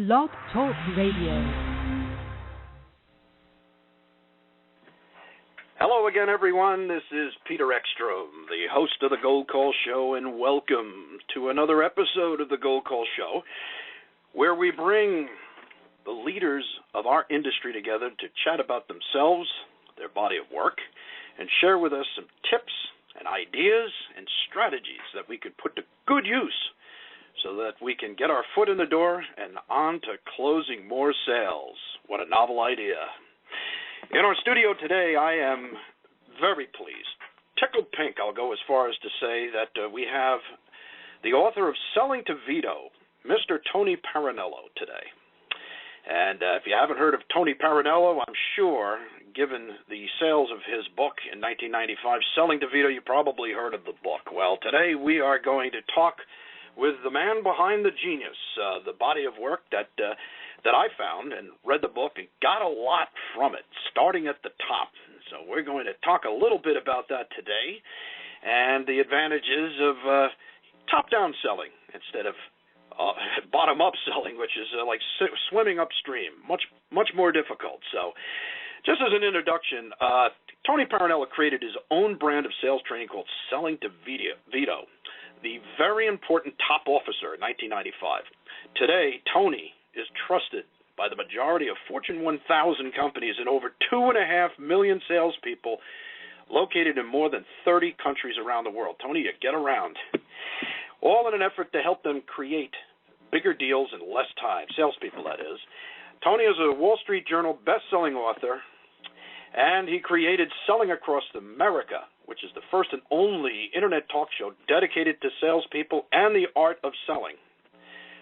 Blog Talk Radio. Hello again, everyone. This is Peter Ekstrom, the host of the Gold Call Show, and welcome to another episode of the Gold Call Show, where we bring the leaders of our industry together to chat about themselves, their body of work, and share with us some tips and ideas and strategies that we could put to good use so that we can get our foot in the door and on to closing more sales. What a novel idea. In our studio today, I am very pleased, tickled pink, I'll go as far as to say that we have the author of Selling to Vito, Mr. Tony Parinello, today. And if you haven't heard of Tony Parinello, I'm sure, given the sales of his book in 1995, Selling to Vito, you probably heard of the book. Well, today we are going to talk with the man behind the genius, the body of work that I found and read the book and got a lot from it, starting at the top. So we're going to talk a little bit about that today and the advantages of top-down selling instead of bottom-up selling, which is like swimming upstream, much more difficult. So just as an introduction, Tony Parinello created his own brand of sales training called Selling to Vito, the very important top officer in 1995. Today, Tony is trusted by the majority of Fortune 1000 companies and over 2.5 million salespeople located in more than 30 countries around the world. Tony, you get around. All in an effort to help them create bigger deals in less time, salespeople, that is. Tony is a Wall Street Journal best-selling author, and he created Selling Across America, which is the first and only internet talk show dedicated to salespeople and the art of selling.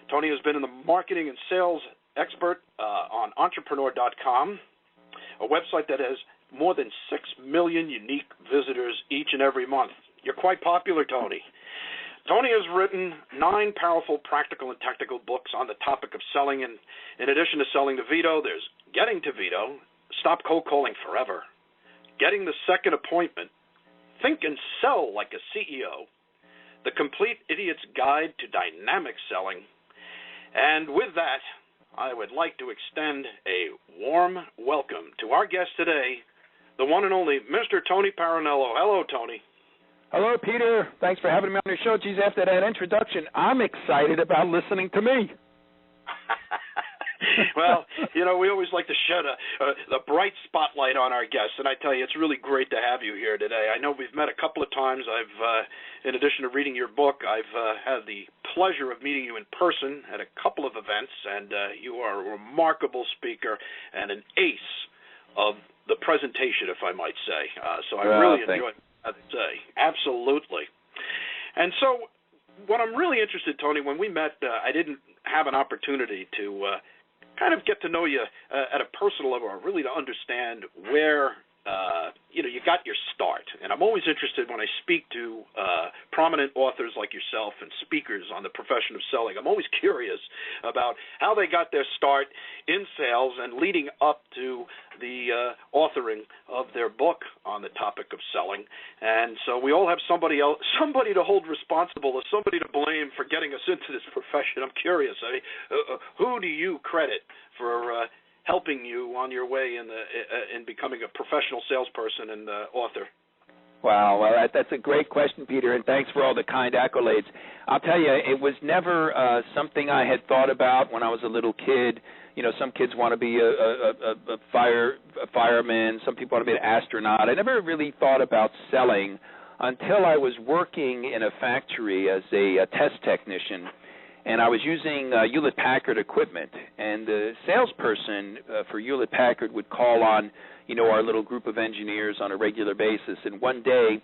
Tony has been in the marketing and sales expert on entrepreneur.com, a website that has more than 6 million unique visitors each and every month. You're quite popular, Tony. Tony has written 9 powerful practical and technical books on the topic of selling, and in addition to Selling to Vito, there's Getting to Vito, Stop Cold Calling Forever, Getting the Second Appointment, Think and Sell Like a CEO, The Complete Idiot's Guide to Dynamic Selling, and with that, I would like to extend a warm welcome to our guest today, the one and only Mr. Tony Parinello. Hello, Tony. Hello, Peter. Thanks for having me on your show. Geez, after that introduction, I'm excited about listening to me. Well, you know, we always like to shed a bright spotlight on our guests, and I tell you, it's really great to have you here today. I know we've met a couple of times. In addition to reading your book, I've had the pleasure of meeting you in person at a couple of events, and you are a remarkable speaker and an ace of the presentation, if I might say. So I really enjoyed what I say. Absolutely. And so what I'm really interested, Tony, when we met, I didn't have an opportunity to kind of get to know you at a personal level, or really to understand where you got your start. And I'm always interested when I speak to prominent authors like yourself and speakers on the profession of selling. I'm always curious about how they got their start in sales and leading up to the authoring of their book on the topic of selling. And so we all have somebody to hold responsible, or somebody to blame for getting us into this profession. I'm curious. Who do you credit for helping you on your way in becoming a professional salesperson and author? Wow, well, that's a great question, Peter, and thanks for all the kind accolades. I'll tell you, it was never something I had thought about when I was a little kid. You know, some kids want to be a fireman. Some people want to be an astronaut. I never really thought about selling until I was working in a factory as a test technician, and I was using Hewlett-Packard equipment. And the salesperson for Hewlett-Packard would call on, our little group of engineers on a regular basis. And one day,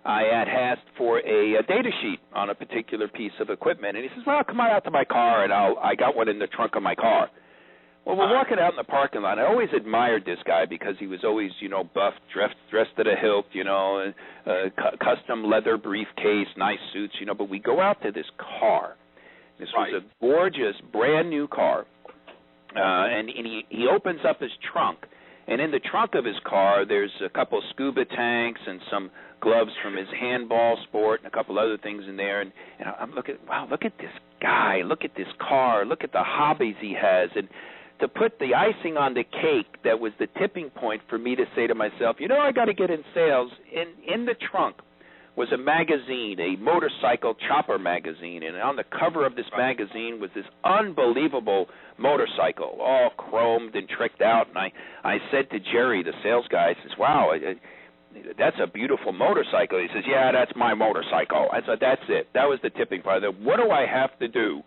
I had asked for a data sheet on a particular piece of equipment. And he says, well, come on out to my car, and I got one in the trunk of my car. Well, we're walking out in the parking lot. I always admired this guy because he was always, buffed, dressed to the hilt, custom leather briefcase, nice suits, But we go out to this car. This was a gorgeous, brand-new car. And he opens up his trunk, And in the trunk of his car, there's a couple of scuba tanks and some gloves from his handball sport and a couple other things in there. And I'm looking, wow, look at this guy, look at this car, look at the hobbies he has. And to put the icing on the cake, that was the tipping point for me to say to myself, you know, I got to get in sales. In the trunk was a magazine, a motorcycle chopper magazine, and on the cover of this magazine was this unbelievable motorcycle, all chromed and tricked out. And I said to Jerry, the sales guy, I says, wow, that's a beautiful motorcycle. He says, yeah, that's my motorcycle. I said, that's it. That was the tipping point. What do I have to do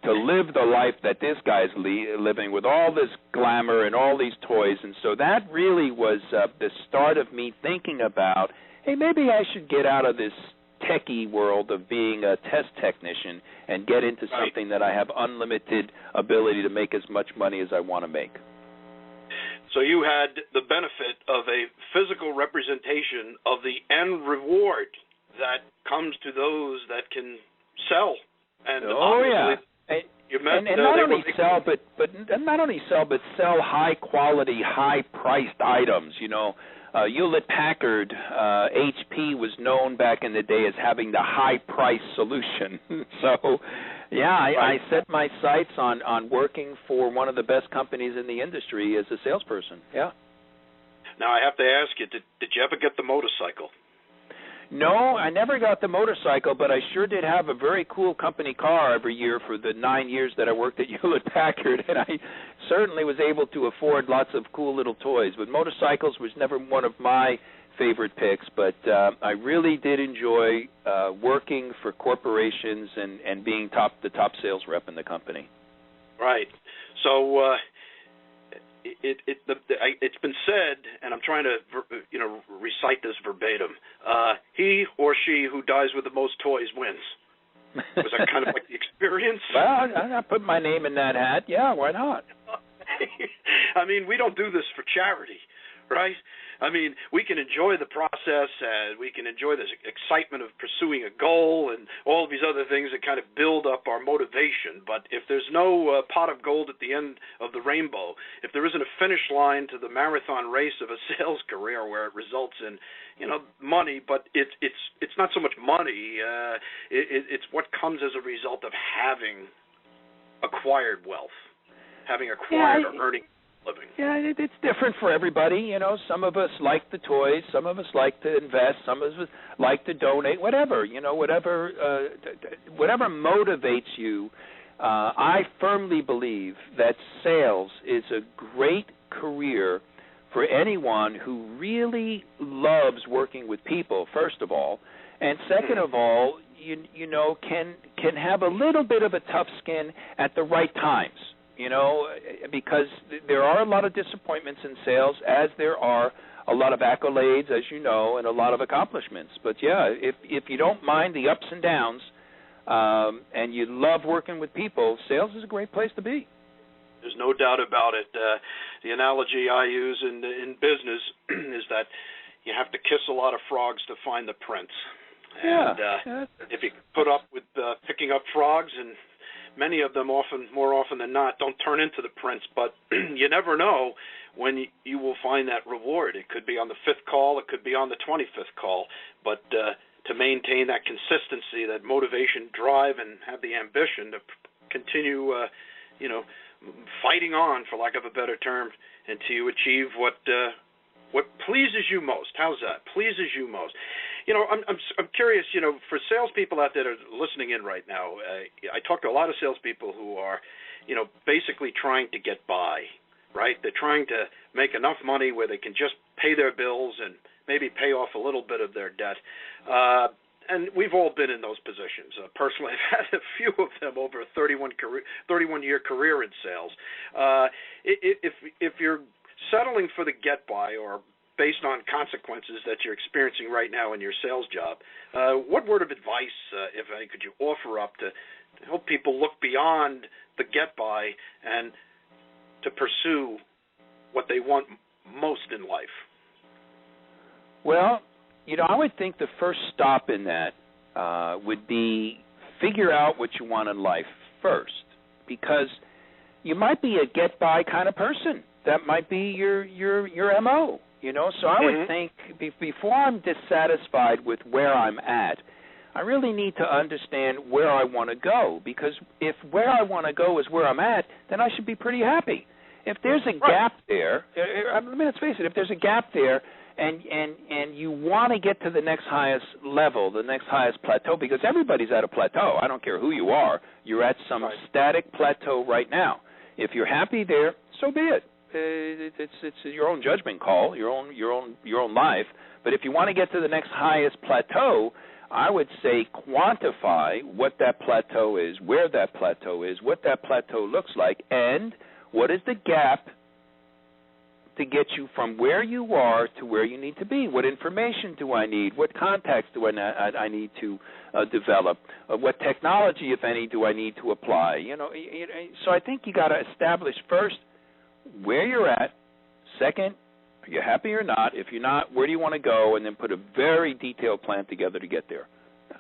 to live the life that this guy's living with all this glamour and all these toys? And so that really was the start of me thinking about, hey, maybe I should get out of this techie world of being a test technician and get into something that I have unlimited ability to make as much money as I want to make. So you had the benefit of a physical representation of the end reward that comes to those that can sell. And you met, and not only sell, but not only sell, but sell high quality, high priced items. You know, Hewlett-Packard, HP was known back in the day as having the high price solution. So, yeah, I set my sights on working for one of the best companies in the industry as a salesperson. Yeah. Now I have to ask you, did you ever get the motorcycle? No, I never got the motorcycle, but I sure did have a very cool company car every year for the 9 years that I worked at Hewlett-Packard, and I certainly was able to afford lots of cool little toys. But motorcycles was never one of my favorite picks, but I really did enjoy working for corporations and being the top sales rep in the company. Right. So it's been said, and I'm trying to recite this verbatim. He or she who dies with the most toys wins. Was that kind of like the experience? Well, I put my name in that hat. Yeah, why not? I mean, we don't do this for charity, right? I mean, we can enjoy the process, and we can enjoy the excitement of pursuing a goal and all of these other things that kind of build up our motivation. But if there's no pot of gold at the end of the rainbow, if there isn't a finish line to the marathon race of a sales career where it results in, money, but it's not so much money. It's what comes as a result of having acquired wealth, having acquired or earning living. Yeah, it's different for everybody. Some of us like the toys, some of us like to invest, some of us like to donate, whatever. Whatever motivates you. I firmly believe that sales is a great career for anyone who really loves working with people, first of all, and second of all, can have a little bit of a tough skin at the right times. Because there are a lot of disappointments in sales, as there are a lot of accolades, as you know, and a lot of accomplishments. But, yeah, if you don't mind the ups and downs and you love working with people, sales is a great place to be. There's no doubt about it. The analogy I use in business is that you have to kiss a lot of frogs to find the prince. And if you put up with picking up frogs, and many of them more often than not, don't turn into the prince, but you never know when you will find that reward. It could be on the 5th call, it could be on the 25th call, but to maintain that consistency, that motivation, drive, and have the ambition to continue, fighting on, for lack of a better term, until you achieve what pleases you most. How's that? Pleases you most. I'm curious, for salespeople out there that are listening in right now, I talk to a lot of salespeople who are, basically trying to get by, right? They're trying to make enough money where they can just pay their bills and maybe pay off a little bit of their debt. And we've all been in those positions. Personally, I've had a few of them over a 31-year career in sales. If you're settling for the get-by or based on consequences that you're experiencing right now in your sales job, what word of advice, if any, could you offer up to help people look beyond the get-by and to pursue what they want most in life? Well, I would think the first stop in that would be figure out what you want in life first, because you might be a get-by kind of person. that might be your MO, you know. So I would think before I'm dissatisfied with where I'm at, I really need to understand where I want to go, because if where I want to go is where I'm at, then I should be pretty happy. If there's a gap there, I mean, let's face it, if there's a gap there and you want to get to the next highest level, the next highest plateau, because everybody's at a plateau. I don't care who you are. You're at some static plateau right now. If you're happy there, so be it. It's your own judgment call, your own life. But if you want to get to the next highest plateau, I would say quantify what that plateau is, where that plateau is, what that plateau looks like, and what is the gap to get you from where you are to where you need to be. What information do I need? What contacts do I need to develop? What technology, if any, do I need to apply? You know, so I think you got to establish first where you're at. Second, are you happy or not? If you're not, where do you want to go? And then put a very detailed plan together to get there.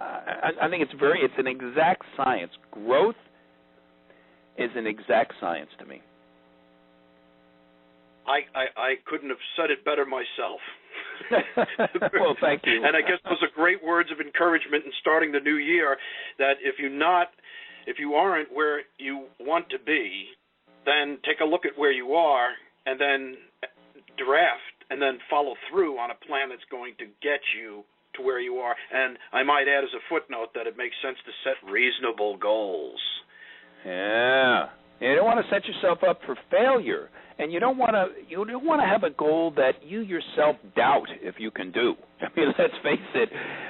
I think it's an exact science. Growth is an exact science to me. I couldn't have said it better myself. Well, thank you. And I guess those are great words of encouragement in starting the new year, that if you aren't where you want to be, then take a look at where you are and then draft and then follow through on a plan that's going to get you to where you are. And I might add as a footnote that it makes sense to set reasonable goals. Yeah. You don't want to set yourself up for failure, and you don't want to have a goal that you yourself doubt if you can do. I mean, let's face it,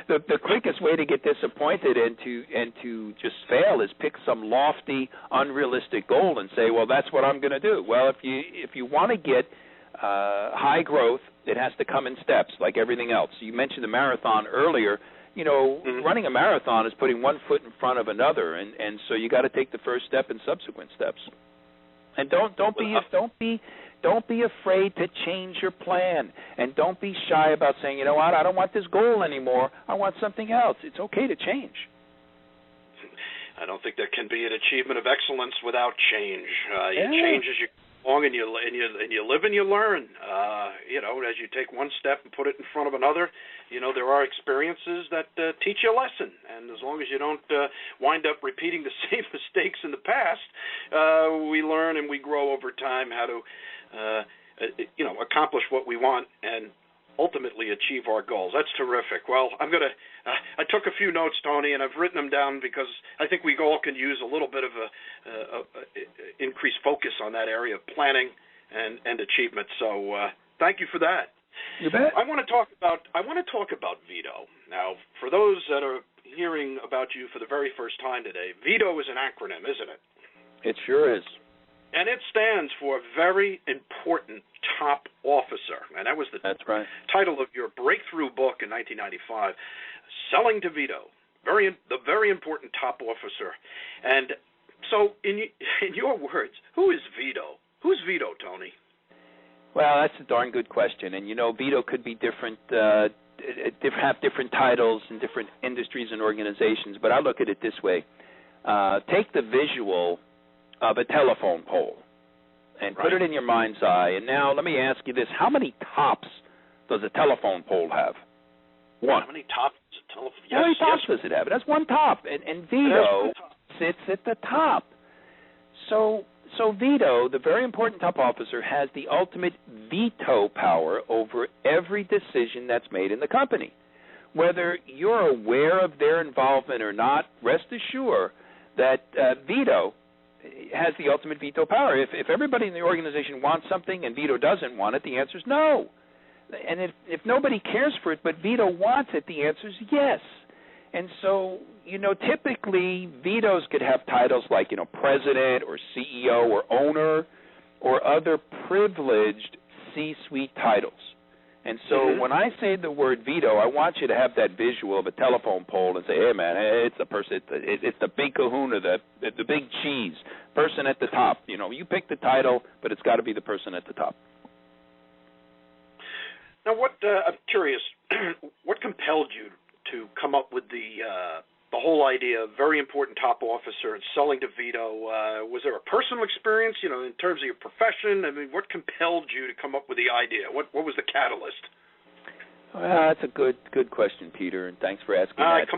the quickest way to get disappointed and to just fail is pick some lofty, unrealistic goal and say, well, that's what I'm going to do. Well, if you want to get high growth, it has to come in steps, like everything else. You mentioned the marathon earlier. You know, running a marathon is putting one foot in front of another, and so you got to take the first step and subsequent steps. And don't be afraid to change your plan, and don't be shy about saying, you know what, I don't want this goal anymore. I want something else. It's okay to change. I don't think there can be an achievement of excellence without change. You change as you go along, and you live and you learn. You know, as you take one step and put it in front of another, you know, there are experiences that teach you a lesson. And as long as you don't wind up repeating the same mistakes in the past, we learn and we grow over time how to, accomplish what we want and ultimately achieve our goals. That's terrific. Well, I took a few notes, Tony, and I've written them down because I think we all can use a little bit of a increased focus on that area of planning and achievement. So thank you for that. You bet. I want to talk about Vito. Now, for those that are hearing about you for the very first time today, Vito is an acronym, isn't it? It sure is. And it stands for Very Important Top Officer. And that was the title of your breakthrough book in 1995, Selling to Vito, the very important top officer. And so in your words, who is Vito? Who's Vito, Tony? Well, that's a darn good question. And, you know, Vito could be different, have different titles in different industries and organizations. But I look at it this way. Take the visual of a telephone pole and put it in your mind's eye. And now let me ask you this. How many tops does a telephone pole have? One. How many tops does a telephone? How many tops does it have? It has one top. And Vito sits at the top. So Vito, the very important top officer, has the ultimate veto power over every decision that's made in the company. Whether you're aware of their involvement or not, rest assured that Vito has the ultimate veto power. If everybody in the organization wants something and Vito doesn't want it, the answer is no. And if nobody cares for it but Vito wants it, the answer is yes. And so, you know, typically Vitos could have titles like, you know, president or CEO or owner or other privileged C-suite titles. And so when I say the word Vito, I want you to have that visual of a telephone pole and say, hey, man, it's the person, it's the big kahuna, the big cheese, person at the top. You know, you pick the title, but it's got to be the person at the top. Now, I'm curious, what compelled you to come up with the the whole idea, very important top officer and selling to Vito. Was there a personal experience, in terms of your profession? I mean, what compelled you to come up with the idea? What was the catalyst? Well, that's a good question, Peter, and thanks for asking that.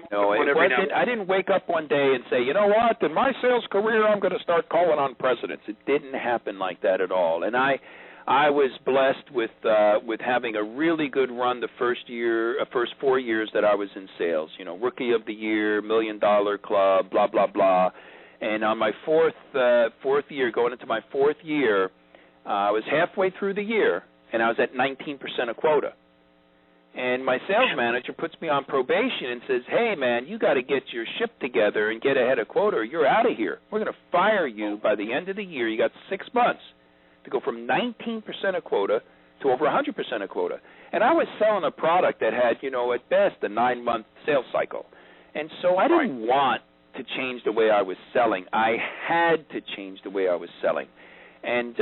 I didn't wake up one day and say, you know what, in my sales career, I'm going to start calling on presidents. It didn't happen like that at all. And I was blessed with having a really good run the first 4 years that I was in sales. Rookie of the year, $1 Million Club, blah blah blah. And on my fourth year, going into my fourth year, I was halfway through the year, and I was at 19% of quota. And my sales manager puts me on probation and says, hey, man, you got to get your ship together and get ahead of quota or you're out of here. We're going to fire you by the end of the year. You got 6 months to go from 19% of quota to over 100% of quota. And I was selling a product that had, at best a 9-month sales cycle. And so I didn't want to change the way I was selling. I had to change the way I was selling. And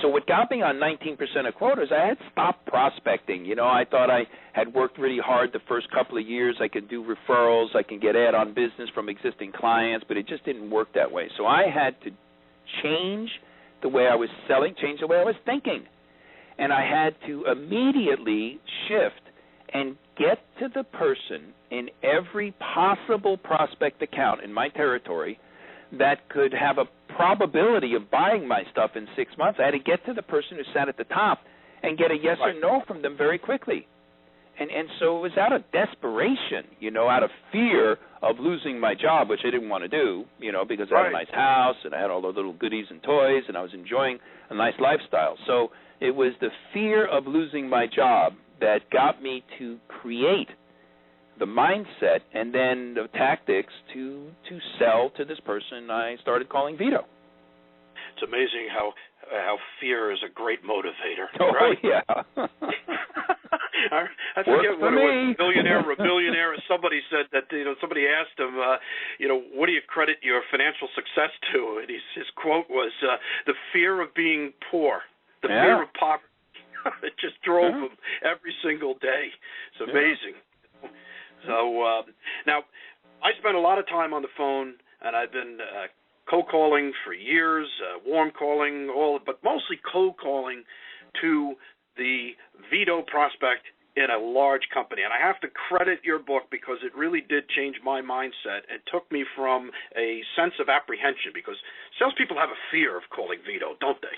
so what got me on 19% of quotas, I had stopped prospecting. I thought I had worked really hard the first couple of years. I could do referrals. I can get add-on business from existing clients, but it just didn't work that way. So I had to change the way I was selling, change the way I was thinking. And I had to immediately shift and get to the person in every possible prospect account in my territory that could have a probability of buying my stuff in 6 months. I had to get to the person who sat at the top and get a yes or no from them very quickly. And so it was out of desperation, out of fear of losing my job, which I didn't want to do, because I had a nice house and I had all the little goodies and toys and I was enjoying a nice lifestyle. So it was the fear of losing my job that got me to create the mindset and then the tactics to sell to this person I started calling Vito. It's amazing how fear is a great motivator. Oh, right? Yeah. I forget what it was, a billionaire, or somebody said that, somebody asked him, what do you credit your financial success to? And his quote was, the fear of being poor, the fear of poverty. It just drove him every single day. It's amazing. So now, I spent a lot of time on the phone, and I've been cold calling for years, warm calling, but mostly cold calling to the Vito prospect in a large company. And I have to credit your book because it really did change my mindset. It took me from a sense of apprehension, because salespeople have a fear of calling Vito, don't they?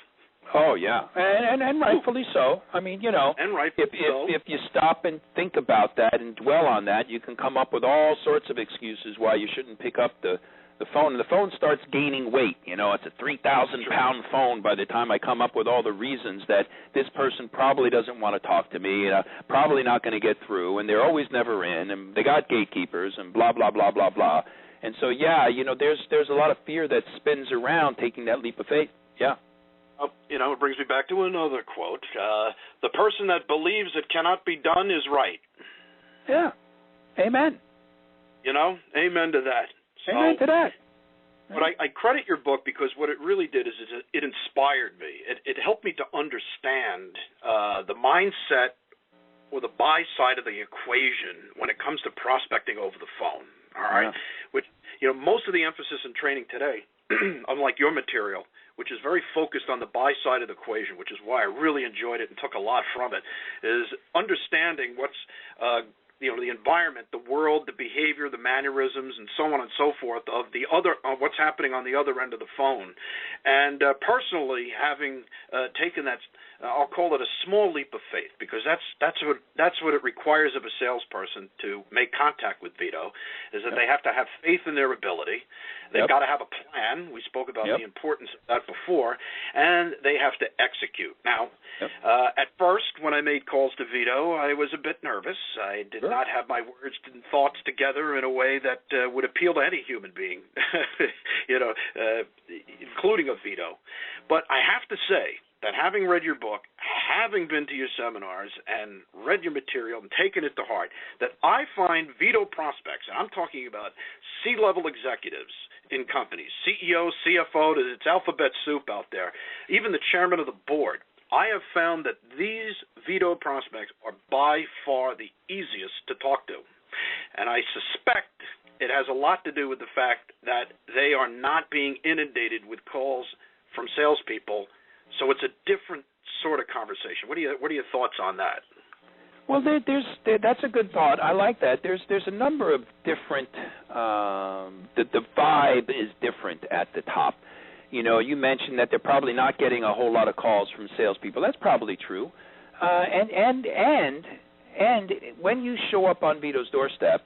Oh, yeah, and rightfully so. I mean, and if you stop and think about that and dwell on that, you can come up with all sorts of excuses why you shouldn't pick up the phone. And the phone starts gaining weight. It's a 3,000-pound phone by the time I come up with all the reasons that this person probably doesn't want to talk to me, probably not going to get through, and they're always never in, and they got gatekeepers, and blah, blah, blah, blah, blah. And so, there's a lot of fear that spins around taking that leap of faith. Yeah. It brings me back to another quote. The person that believes it cannot be done is right. Yeah. Amen. Amen to that. Amen to that. But I credit your book because what it really did is it inspired me. It helped me to understand the mindset or the buy side of the equation when it comes to prospecting over the phone. All right? Yeah. Which, most of the emphasis in training today, unlike your material, which is very focused on the buy side of the equation, which is why I really enjoyed it and took a lot from it, is understanding what's the environment, the world, the behavior, the mannerisms, and so on and so forth of what's happening on the other end of the phone. And personally, having taken that, I'll call it a small leap of faith, because that's what it requires of a salesperson to make contact with Vito, is that they have to have faith in their ability. They've got to have a plan. We spoke about the importance of that before, and they have to execute. Now, at first, when I made calls to Vito, I was a bit nervous. I did not have my words and thoughts together in a way that would appeal to any human being, including a Vito. But I have to say that having read your book, having been to your seminars and read your material and taken it to heart, that I find Vito prospects, and I'm talking about C-level executives in companies, CEO, CFO, it's alphabet soup out there, even the chairman of the board, I have found that these Vito prospects are by far the easiest to talk to. And I suspect it has a lot to do with the fact that they are not being inundated with calls from salespeople, so it's a different sort of conversation. What are your thoughts on that? Well, that's a good thought. I like that. There's a number of different. The vibe is different at the top. You know, you mentioned that they're probably not getting a whole lot of calls from salespeople. That's probably true. And when you show up on Vito's doorstep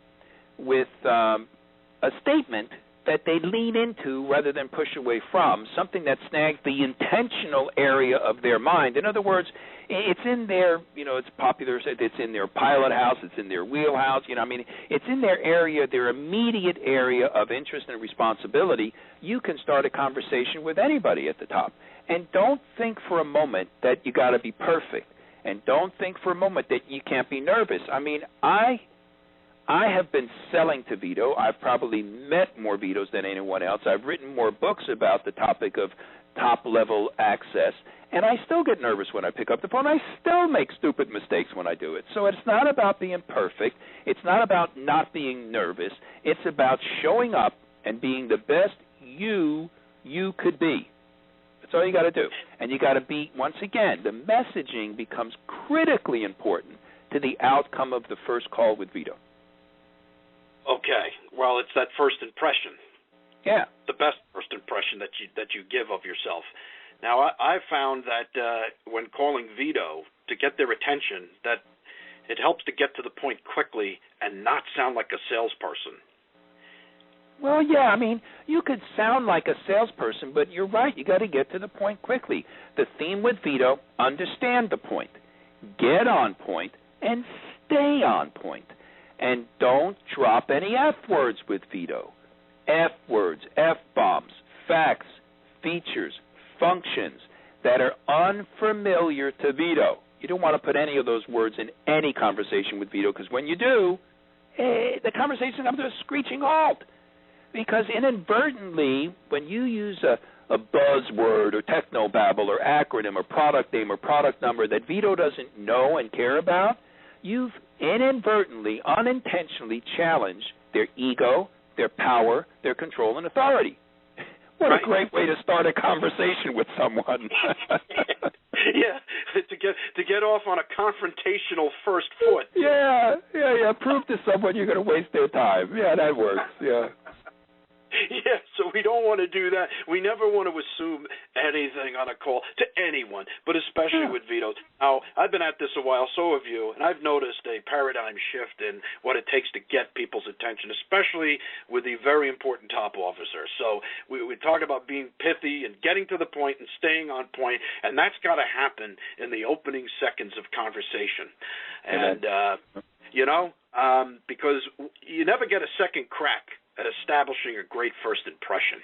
with a statement that they lean into rather than push away from, something that snags the intentional area of their mind. In other words, it's in their, you know, it's popular, it's in their pilot house, it's in their wheelhouse, you know, I mean, it's in their area, their immediate area of interest and responsibility. You can start a conversation with anybody at the top. And don't think for a moment that you got to be perfect. And don't think for a moment that you can't be nervous. I mean, I have been selling to Vito. I've probably met more Vitos than anyone else. I've written more books about the topic of top-level access, and I still get nervous when I pick up the phone. I still make stupid mistakes when I do it. So it's not about being perfect. It's not about not being nervous. It's about showing up and being the best you could be. That's all you got to do. And you got to be, once again, the messaging becomes critically important to the outcome of the first call with Vito. Okay. Well, it's that first impression. Yeah. The best first impression that you give of yourself. Now, I found that when calling Vito to get their attention, that it helps to get to the point quickly and not sound like a salesperson. Well, yeah, I mean, you could sound like a salesperson, but you're right. You got to get to the point quickly. The theme with Vito: understand the point, get on point, and stay on point. And don't drop any F words with Vito. F words, F-bombs, facts, features, functions that are unfamiliar to Vito. You don't want to put any of those words in any conversation with Vito, because when you do, the conversation comes to a screeching halt. Because inadvertently, when you use a buzzword or technobabble or acronym or product name or product number that Vito doesn't know and care about, you've inadvertently, unintentionally challenged their ego, their power, their control, and authority. What a great way to start a conversation with someone. Yeah, to get off on a confrontational first foot. Yeah. Prove to someone you're going to waste their time. Yeah, that works. Yeah. Yeah, so we don't want to do that. We never want to assume anything on a call to anyone, but especially with Vito. Now, I've been at this a while, so have you, and I've noticed a paradigm shift in what it takes to get people's attention, especially with the very important top officer. So we talk about being pithy and getting to the point and staying on point, and that's got to happen in the opening seconds of conversation. And, because you never get a second crack at establishing a great first impression.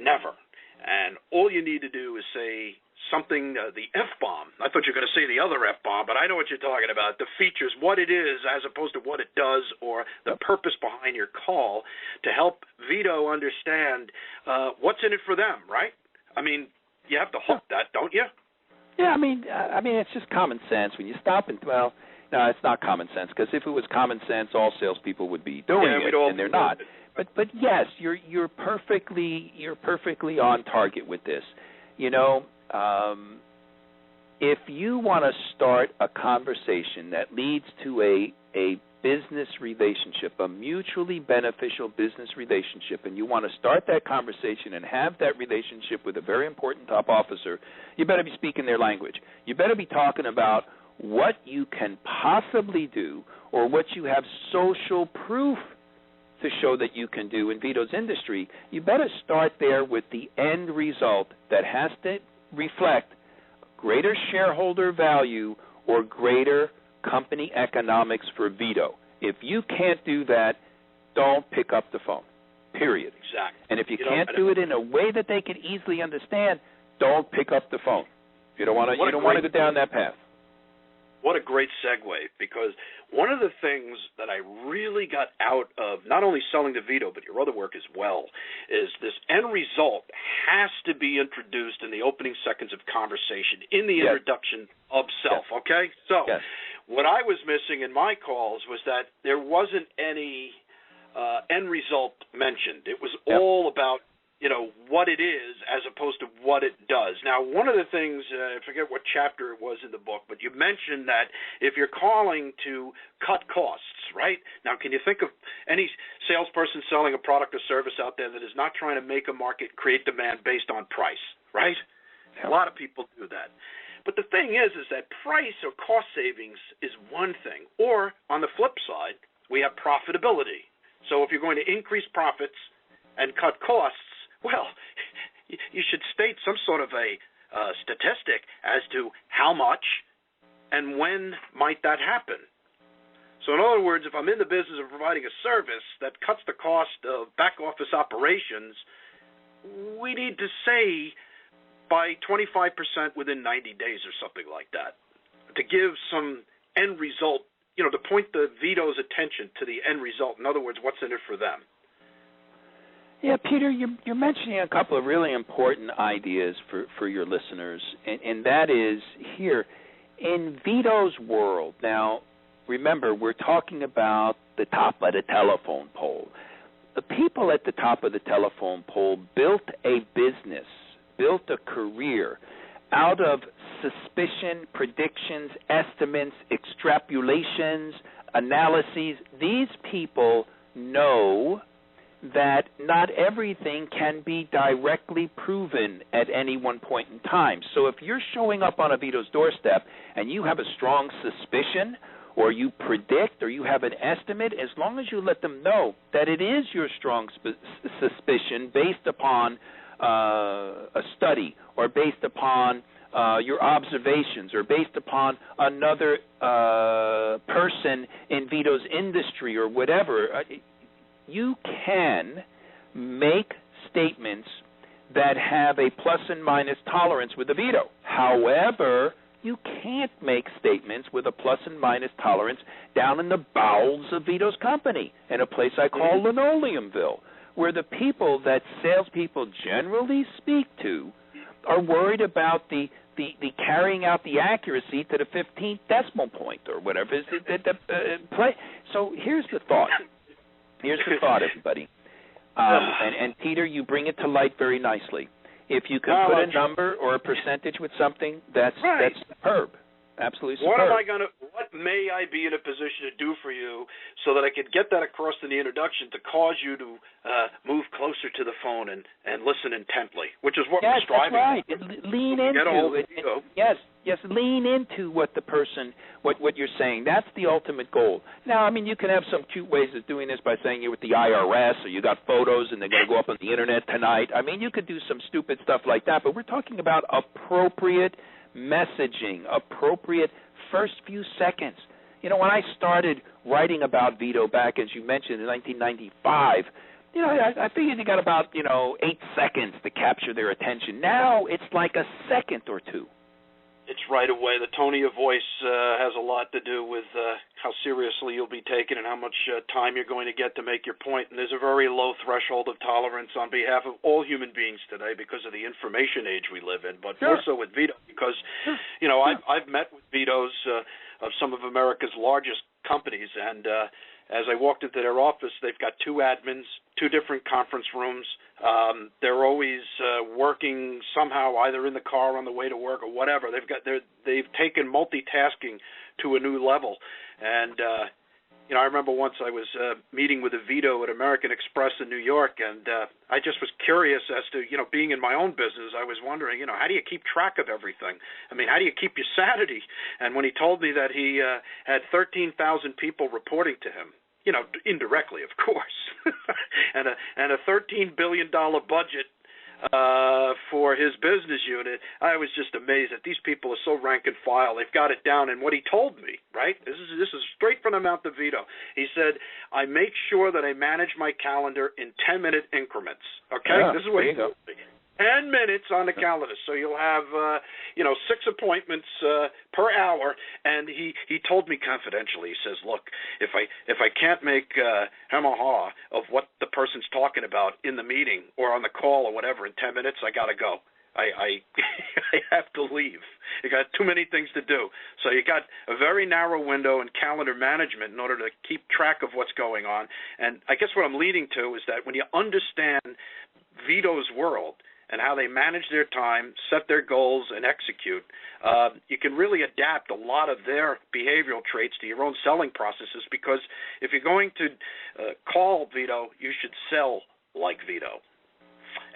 Never. And all you need to do is say something, the F-bomb. I thought you were going to say the other F-bomb, but I know what you're talking about. The features, what it is as opposed to what it does, or the purpose behind your call to help Vito understand what's in it for them, right? I mean, you have to hook that, don't you? Yeah, I mean, it's just common sense. When you stop and, no, it's not common sense, because if it was common sense, all salespeople would be doing it, and they're not. But yes, you're perfectly on target with this. You know, if you want to start a conversation that leads to a business relationship, a mutually beneficial business relationship, and you want to start that conversation and have that relationship with a very important top officer, you better be speaking their language. You better be talking about what you can possibly do, or what you have social proof to show that you can do in Vito's industry. You better start there with the end result that has to reflect greater shareholder value or greater company economics for Vito. If you can't do that, don't pick up the phone, period. Exactly. And if you can't do it in a way that they can easily understand, don't pick up the phone. You don't want to go down that path. What a great segue, because one of the things that I really got out of not only selling to Vito, but your other work as well, is this end result has to be introduced in the opening seconds of conversation, in the introduction of self, okay? So What I was missing in my calls was that there wasn't any end result mentioned. It was all about, what it is as opposed to what it does. Now, one of the things, I forget what chapter it was in the book, but you mentioned that if you're calling to cut costs, right? Now, can you think of any salesperson selling a product or service out there that is not trying to make a market, create demand based on price, right? A lot of people do that. But the thing is that price or cost savings is one thing. Or, on the flip side, we have profitability. So if you're going to increase profits and cut costs, well, you should state some sort of a statistic as to how much and when might that happen. So in other words, if I'm in the business of providing a service that cuts the cost of back office operations, we need to say by 25% within 90 days or something like that, to give some end result, to point the Vito's attention to the end result. In other words, what's in it for them? Yeah, Peter, you're mentioning a couple of really important ideas for your listeners, and that is here, in Vito's world. Now, remember, we're talking about the top of the telephone pole. The people at the top of the telephone pole built a business, built a career out of suspicion, predictions, estimates, extrapolations, analyses. These people know that not everything can be directly proven at any one point in time. So if you're showing up on a Vito's doorstep and you have a strong suspicion, or you predict, or you have an estimate, as long as you let them know that it is your strong suspicion based upon a study, or based upon your observations, or based upon another person in Vito's industry or whatever, you can make statements that have a plus and minus tolerance with the Vito. However, you can't make statements with a plus and minus tolerance down in the bowels of Vito's company, in a place I call Linoleumville, where the people that salespeople generally speak to are worried about the carrying out the accuracy to the 15th decimal point or whatever. So here's the thought. Here's the thought, everybody. And Peter, you bring it to light very nicely. If you can put a number or a percentage with something, that's superb. Absolutely superb. What may I be in a position to do for you so that I could get that across in the introduction to cause you to move closer to the phone and listen intently, which is what we're striving for. That's right. Lean into it. Yes, lean into what the person, what you're saying. That's the ultimate goal. Now, I mean, you can have some cute ways of doing this by saying you're with the IRS, or you got photos and they're going to go up on the internet tonight. I mean, you could do some stupid stuff like that, but we're talking about appropriate messaging, appropriate first few seconds. When I started writing about Vito back, as you mentioned, in 1995, I figured you got about, 8 seconds to capture their attention. Now it's like a second or two. It's right away. The tone of your voice has a lot to do with how seriously you'll be taken and how much time you're going to get to make your point. And there's a very low threshold of tolerance on behalf of all human beings today because of the information age we live in, but more so with Vito because, I've met with Vitos of some of America's largest companies, and as I walked into their office, they've got 2 admins, 2 different conference rooms. They're always working somehow, either in the car on the way to work or whatever. They've taken multitasking to a new level. And I remember once I was meeting with a Vito at American Express in New York, and I just was curious as to, being in my own business, I was wondering, how do you keep track of everything? I mean, how do you keep your sanity? And when he told me that he had 13,000 people reporting to him, indirectly, of course, and a $13 billion budget for his business unit, I was just amazed that these people are so rank and file. They've got it down. And what he told me, right, this is straight from the mouth of Vito. He said, I make sure that I manage my calendar in 10-minute increments. Okay? Yeah, this is what he told me. 10 minutes on the calendar, so you'll have 6 appointments per hour. And he told me confidentially, he says, look, if I can't make hem or haw of what the person's talking about in the meeting or on the call or whatever in 10 minutes, I gotta go. I I have to leave. You got too many things to do. So you got a very narrow window in calendar management in order to keep track of what's going on. And I guess what I'm leading to is that when you understand Vito's world and how they manage their time, set their goals, and execute, you can really adapt a lot of their behavioral traits to your own selling processes, because if you're going to call Vito, you should sell like Vito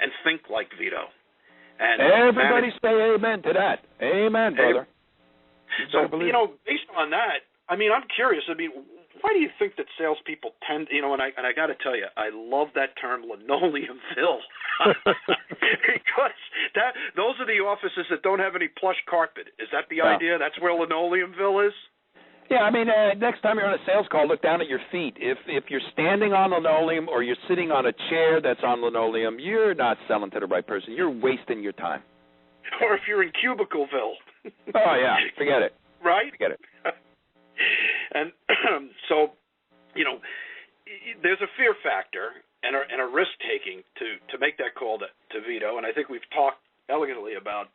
and think like Vito. And everybody say amen to that. Amen, brother. So, based on that, I mean, I'm curious. I mean, why do you think that salespeople tend, and I got to tell you, I love that term, linoleumville, because those are the offices that don't have any plush carpet. Is that the idea? That's where linoleumville is? Yeah, I mean, next time you're on a sales call, look down at your feet. If you're standing on linoleum or you're sitting on a chair that's on linoleum, you're not selling to the right person. You're wasting your time. Or if you're in Cubicleville. Oh, yeah, forget it. Right? Forget it. And so, there's a fear factor and a risk-taking to make that call to Vito, and I think we've talked elegantly about,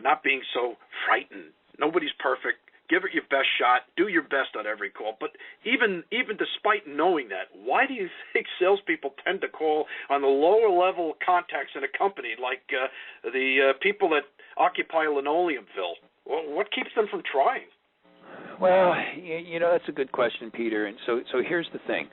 not being so frightened. Nobody's perfect. Give it your best shot. Do your best on every call. But even despite knowing that, why do you think salespeople tend to call on the lower-level contacts in a company, like the people that occupy linoleumville? What keeps them from trying? Well, that's a good question, Peter. And so here's the thing.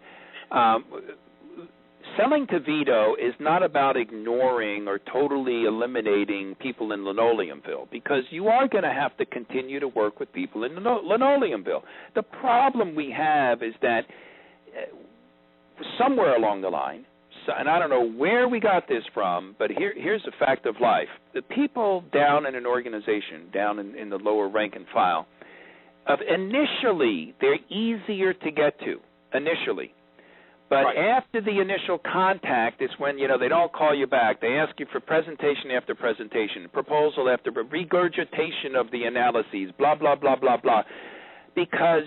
Selling to Vito is not about ignoring or totally eliminating people in linoleumville, because you are going to have to continue to work with people in linoleumville. The problem we have is that somewhere along the line, and I don't know where we got this from, but here's a fact of life. The people down in an organization, down in the lower rank and file, initially they're easier to get to, initially. But after the initial contact, it's when, they don't call you back. They ask you for presentation after presentation, proposal after regurgitation of the analyses, blah, blah, blah, blah, blah, because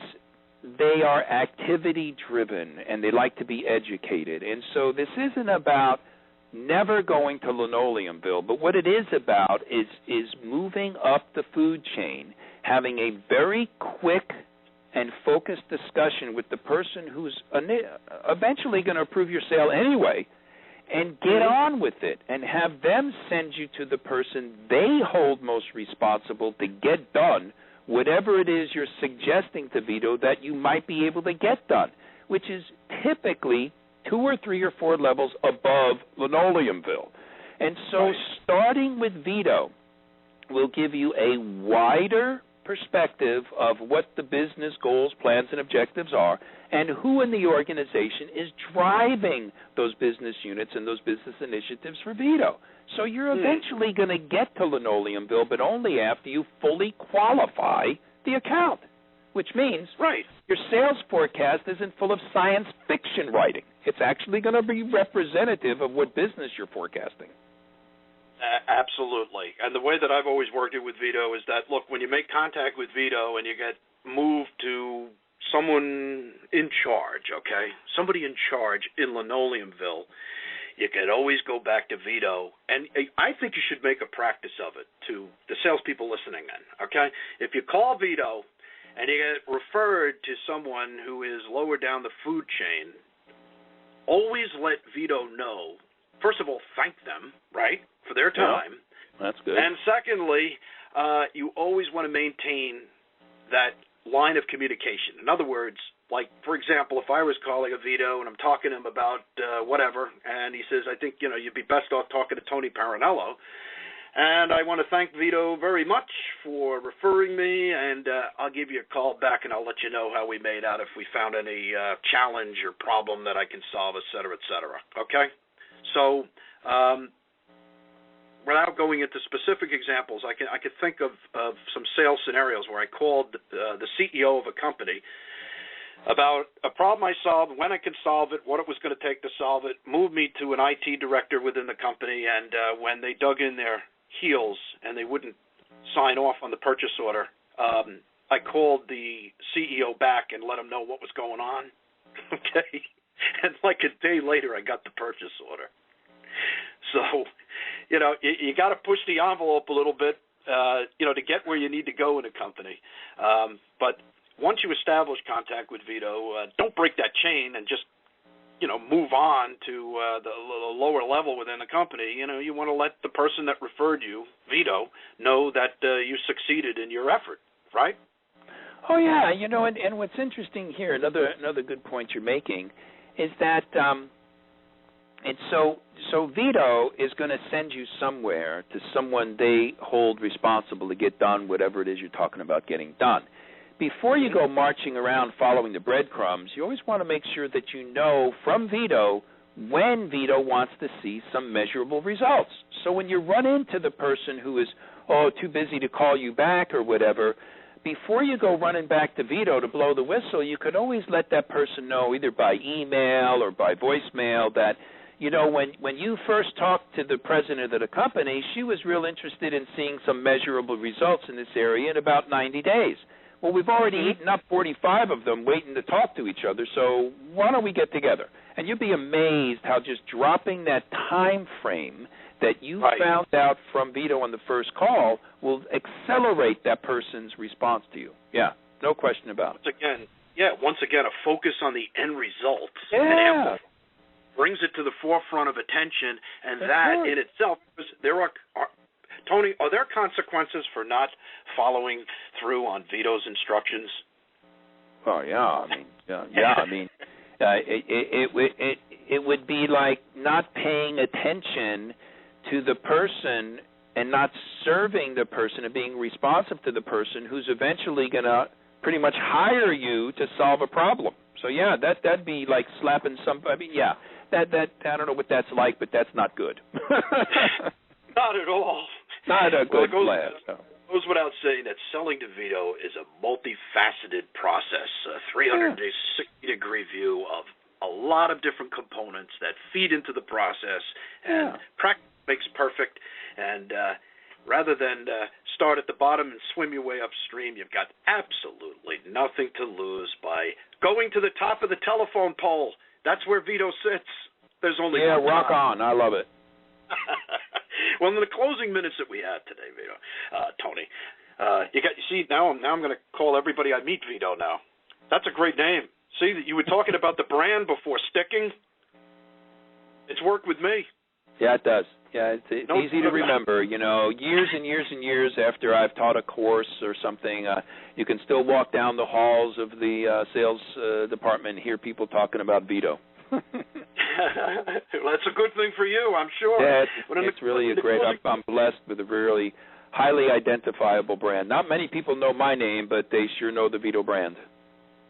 they are activity-driven and they like to be educated. And so this isn't about never going to linoleumville, but what it is about is moving up the food chain, having a very quick and focused discussion with the person who's eventually going to approve your sale anyway, and get on with it and have them send you to the person they hold most responsible to get done whatever it is you're suggesting to Vito that you might be able to get done, which is typically 2 or 3 or 4 levels above linoleumville. And so starting with Vito will give you a wider perspective of what the business goals, plans, and objectives are, and who in the organization is driving those business units and those business initiatives for Vito. So you're eventually going to get to linoleumville, but only after you fully qualify the account, which means your sales forecast isn't full of science fiction writing. It's actually going to be representative of what business you're forecasting. Absolutely. And the way that I've always worked it with Vito is that, look, when you make contact with Vito and you get moved to someone in charge, somebody in charge in linoleumville, you can always go back to Vito. And I think you should make a practice of it to the salespeople listening in, If you call Vito and you get referred to someone who is lower down the food chain, always let Vito know. First of all, thank them, for their time. That's good. And secondly, you always want to maintain that line of communication. In other words, like, for example, if I was calling a Vito and I'm talking to him about whatever, and he says, I think, you'd be best off talking to Tony Parinello, and I want to thank Vito very much for referring me, and I'll give you a call back and I'll let you know how we made out, if we found any challenge or problem that I can solve, et cetera, okay? So without going into specific examples, I could think of some sales scenarios where I called the CEO of a company about a problem I solved, when I could solve it, what it was going to take to solve it, moved me to an IT director within the company, and when they dug in their heels and they wouldn't sign off on the purchase order, I called the CEO back and let him know what was going on, And like a day later, I got the purchase order. So, you got to push the envelope a little bit, to get where you need to go in a company. But once you establish contact with Vito, don't break that chain and just, move on to the lower level within the company. You want to let the person that referred you, Vito, know that you succeeded in your effort, right? Oh, yeah. And what's interesting here, another good point you're making, is that so Vito is going to send you somewhere to someone they hold responsible to get done whatever it is you're talking about getting done. Before you go marching around following the breadcrumbs, you always want to make sure that you know from Vito when Vito wants to see some measurable results. So when you run into the person who is, too busy to call you back or whatever, before you go running back to Vito to blow the whistle, you could always let that person know either by email or by voicemail that, when you first talked to the president of the company, she was real interested in seeing some measurable results in this area in about 90 days. Well, we've already eaten up 45 of them waiting to talk to each other, so why don't we get together? And you'd be amazed how just dropping that time frame that you found out from Vito on the first call will accelerate that person's response to you. Yeah, no question about it. Once again, a focus on the end result. Yeah. And brings it to the forefront of attention, and that in itself, Tony, are there consequences for not following through on Vito's instructions? Oh, yeah. It would be like not paying attention to the person and not serving the person and being responsive to the person who's eventually going to pretty much hire you to solve a problem. So, yeah, that'd be like slapping that I don't know what that's like, but that's not good. Not at all. Not a good plan. It goes without saying that selling to Vito is a multifaceted process, a 360-degree view of a lot of different components that feed into the process, and practice makes perfect. And rather than start at the bottom and swim your way upstream, you've got absolutely nothing to lose by going to the top of the telephone pole. That's where Vito sits. There's only one rock time. on. I love it. Well, in the closing minutes that we have today, Vito, Tony, now I'm going to call everybody I meet Vito now. That's a great name. See, you were talking about the brand before sticking. It's worked with me. Yeah, it does. Yeah, it's easy to remember. Years and years and years after I've taught a course or something, you can still walk down the halls of the sales department and hear people talking about Vito. Well, that's a good thing for you, I'm sure. Yeah, it's really a great. I'm blessed with a really highly identifiable brand. Not many people know my name, but they sure know the Vito brand.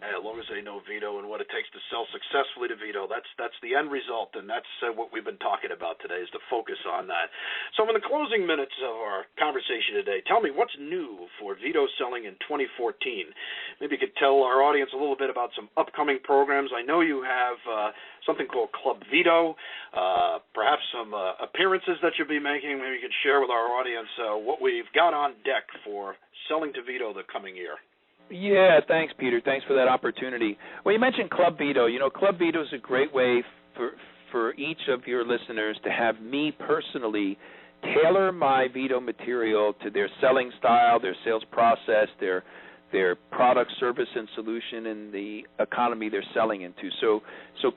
As long as they know Vito and what it takes to sell successfully to Vito, that's the end result, and that's what we've been talking about today, is to focus on that. So in the closing minutes of our conversation today, tell me what's new for Vito selling in 2014. Maybe you could tell our audience a little bit about some upcoming programs. I know you have something called Club Vito, perhaps some appearances that you'll be making. Maybe you could share with our audience what we've got on deck for selling to Vito the coming year. Yeah, thanks, Peter. Thanks for that opportunity. Well, you mentioned Club Vito. Club Vito is a great way for each of your listeners to have me personally tailor my Vito material to their selling style, their sales process, their product, service, and solution in the economy they're selling into. So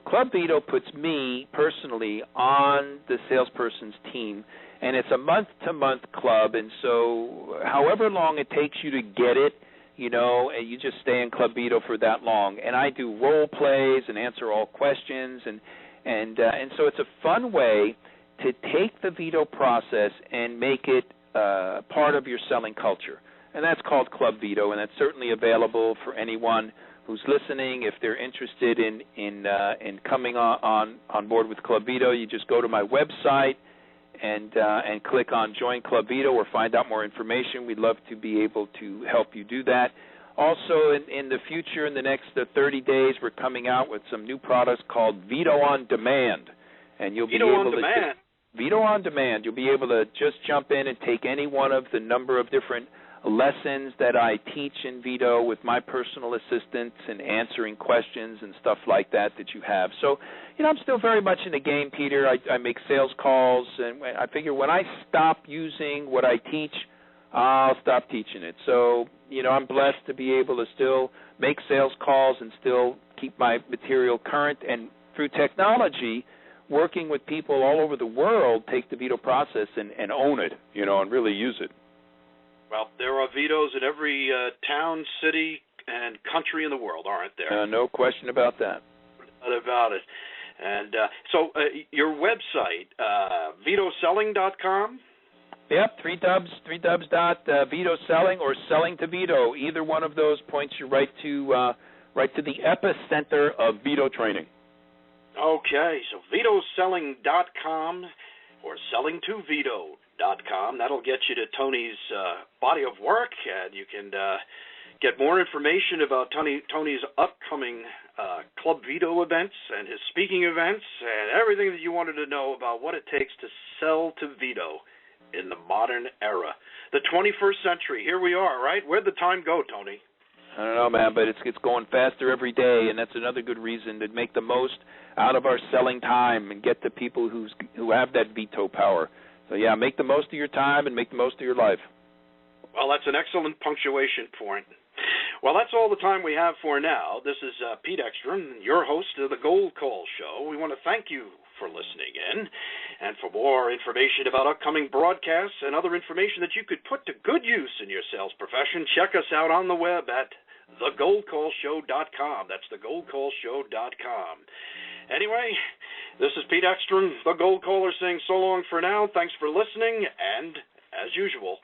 Club Vito puts me personally on the salesperson's team, and it's a month-to-month club, and so however long it takes you to get it, and you just stay in Club Vito for that long. And I do role plays and answer all questions, and so it's a fun way to take the Vito process and make it part of your selling culture. And that's called Club Vito, and that's certainly available for anyone who's listening. If they're interested in coming on board with Club Vito, you just go to my website and click on Join Club Vito or find out more information. We'd love to be able to help you do that. Also, in the future, in the next 30 days, we're coming out with some new products called Vito on Demand. And you'll be able to Vito on Demand. You'll be able to just jump in and take any one of the number of different lessons that I teach in Vito with my personal assistants and answering questions and stuff like that you have. So, I'm still very much in the game, Peter. I make sales calls, and I figure when I stop using what I teach, I'll stop teaching it. So, I'm blessed to be able to still make sales calls and still keep my material current, and through technology, working with people all over the world, take the Vito process and own it, and really use it. Well, there are Vitos in every town, city, and country in the world, aren't there? No question about that. Not about it. And so your website, vitoselling.com? Yep, three dubs Vito Selling or Selling to Vito. Either one of those points you right to the epicenter of Vito training. Okay, so vitoselling.com or sellingtovito.com. That'll get you to Tony's body of work, and you can get more information about Tony's upcoming Club Vito events and his speaking events and everything that you wanted to know about what it takes to sell to Vito in the modern era. The 21st century, here we are, right? Where'd the time go, Tony? I don't know, man, but it's going faster every day, and that's another good reason to make the most out of our selling time and get to people who have that Vito power. So, yeah, make the most of your time and make the most of your life. Well, that's an excellent punctuation point. Well, that's all the time we have for now. This is Pete Ekstrom, your host of the Gold Call Show. We want to thank you for listening in. And for more information about upcoming broadcasts and other information that you could put to good use in your sales profession, check us out on the web at thegoldcallshow.com. That's thegoldcallshow.com. Anyway, this is Pete Ekstrom, the Gold Caller, saying so long for now. Thanks for listening, and as usual,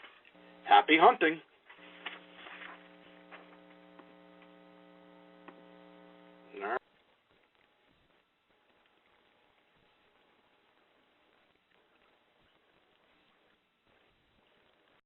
happy hunting.